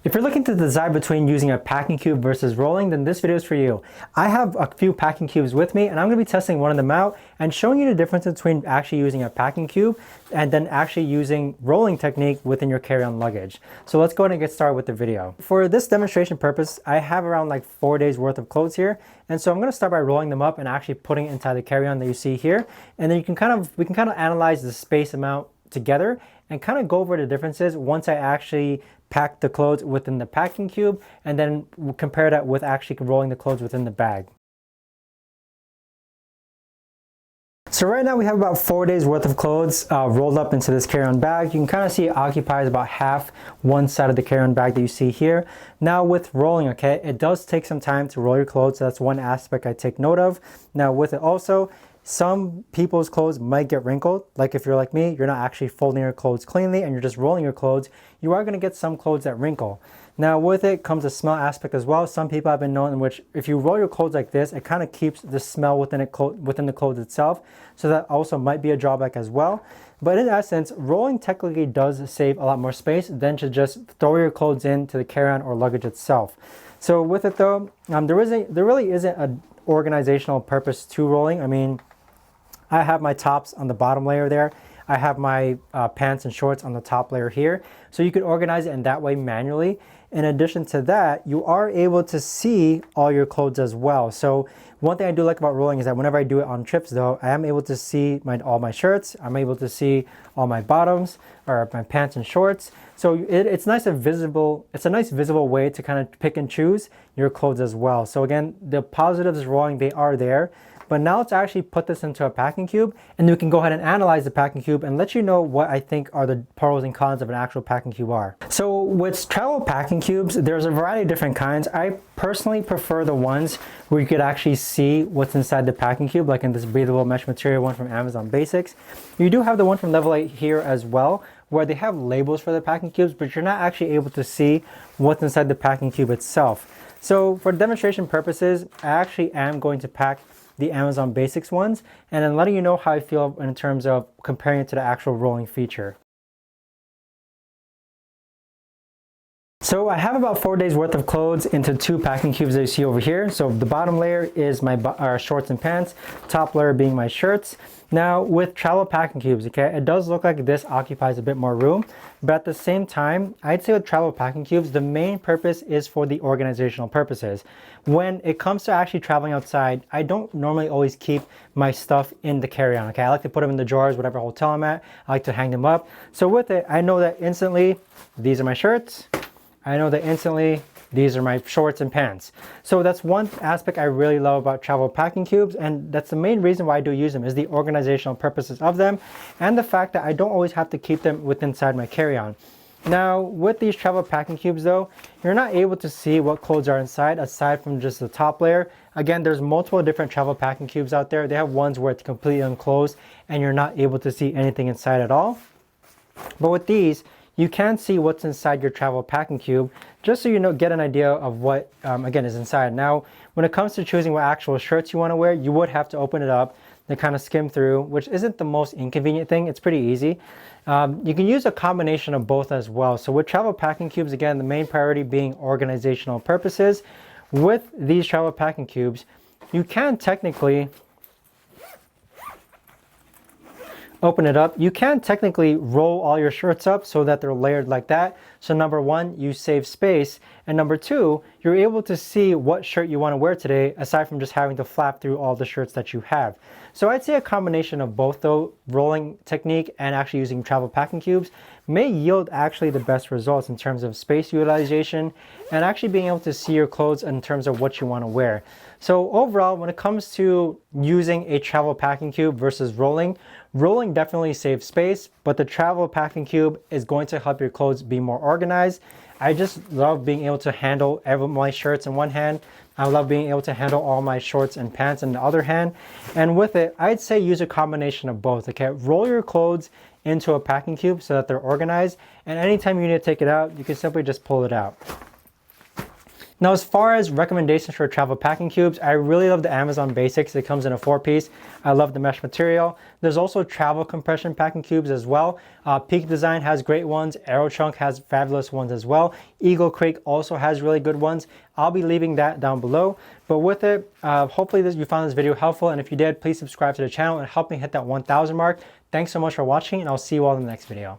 If you're looking to decide between using a packing cube versus rolling, then this video is for you. I have a few packing cubes with me and I'm going to be testing one of them out and showing you the difference between actually using a packing cube and then actually using rolling technique within your carry-on luggage. So let's go ahead and get started with the video. For this demonstration purpose, I have around like 4 days worth of clothes here. And so I'm going to start by rolling them up and actually putting it inside the carry-on that you see here. And then we can kind of analyze the space amount together and kind of go over the differences once I actually pack the clothes within the packing cube and then compare that with actually rolling the clothes within the bag. So right now we have about 4 days worth of clothes rolled up into this carry-on bag. You can kind of see it occupies about half one side of the carry-on bag that you see here. Now with rolling, okay, it does take some time to roll your clothes. So that's one aspect I take note of. Now with it also, some people's clothes might get wrinkled. Like if you're like me, you're not actually folding your clothes cleanly and you're just rolling your clothes, you are going to get some clothes that wrinkle. Now with it comes a smell aspect as well. Some people have been known in which if you roll your clothes like this, it kind of keeps the smell within the clothes itself. So that also might be a drawback as well. But in essence, rolling technically does save a lot more space than to just throw your clothes into the carry-on or luggage itself. So with it though, there really isn't an organizational purpose to rolling. I mean, I have my tops on the bottom layer there. I have my pants and shorts on the top layer here. So you could organize it in that way manually. In addition to that, you are able to see all your clothes as well. So one thing I do like about rolling is that whenever I do it on trips though, I am able to see all my shirts. I'm able to see all my bottoms or my pants and shorts. So it's nice and visible. It's a nice visible way to kind of pick and choose your clothes as well. So again, the positives of rolling, they are there. But now let's actually put this into a packing cube and we can go ahead and analyze the packing cube and let you know what I think are the pros and cons of an actual packing cube are. So with travel packing cubes, there's a variety of different kinds. I personally prefer the ones where you could actually see what's inside the packing cube, like in this breathable mesh material one from Amazon Basics. You do have the one from Level 8 here as well, where they have labels for the packing cubes, but you're not actually able to see what's inside the packing cube itself. So for demonstration purposes, I actually am going to pack the Amazon Basics ones and then letting you know how I feel in terms of comparing it to the actual rolling feature. So I have about 4 days worth of clothes into two packing cubes that you see over here. So the bottom layer is my shorts and pants, top layer being my shirts. Now with travel packing cubes, okay, it does look like this occupies a bit more room, but at the same time, I'd say with travel packing cubes, the main purpose is for the organizational purposes. When it comes to actually traveling outside, I don't normally always keep my stuff in the carry-on, okay? I like to put them in the drawers, whatever hotel I'm at. I like to hang them up. So with it, I know that instantly, these are my shirts. I know that instantly these are my shorts and pants. So that's one aspect I really love about travel packing cubes, and that's the main reason why I do use them, is the organizational purposes of them and the fact that I don't always have to keep them inside my carry-on. Now with these travel packing cubes though, you're not able to see what clothes are inside aside from just the top layer. Again, there's multiple different travel packing cubes out there. They have ones where it's completely enclosed and you're not able to see anything inside at all. But with these, you can see what's inside your travel packing cube, just so you know, get an idea of what, again, is inside. Now, when it comes to choosing what actual shirts you want to wear, you would have to open it up and kind of skim through, which isn't the most inconvenient thing. It's pretty easy. You can use a combination of both as well. So with travel packing cubes, again, the main priority being organizational purposes. With these travel packing cubes, you can technically open it up. You can technically roll all your shirts up so that they're layered like that. So number one, you save space. And number two, you're able to see what shirt you want to wear today, aside from just having to flap through all the shirts that you have. So I'd say a combination of both though, rolling technique and actually using travel packing cubes, may yield actually the best results in terms of space utilization and actually being able to see your clothes in terms of what you want to wear. So overall, when it comes to using a travel packing cube versus rolling definitely saves space, but the travel packing cube is going to help your clothes be more organized. I just love being able to handle my shirts in one hand. I love being able to handle all my shorts and pants in the other hand. And with it, I'd say use a combination of both, okay? Roll your clothes into a packing cube so that they're organized, and anytime you need to take it out, you can simply just pull it out. Now, as far as recommendations for travel packing cubes, I really love the Amazon Basics. It comes in a 4-piece. I love the mesh material. There's also travel compression packing cubes as well. Peak Design has great ones. Aerochunk has fabulous ones as well. Eagle Creek also has really good ones. I'll be leaving that down below. But with it, hopefully you found this video helpful. And if you did, please subscribe to the channel and help me hit that 1,000 mark. Thanks so much for watching, and I'll see you all in the next video.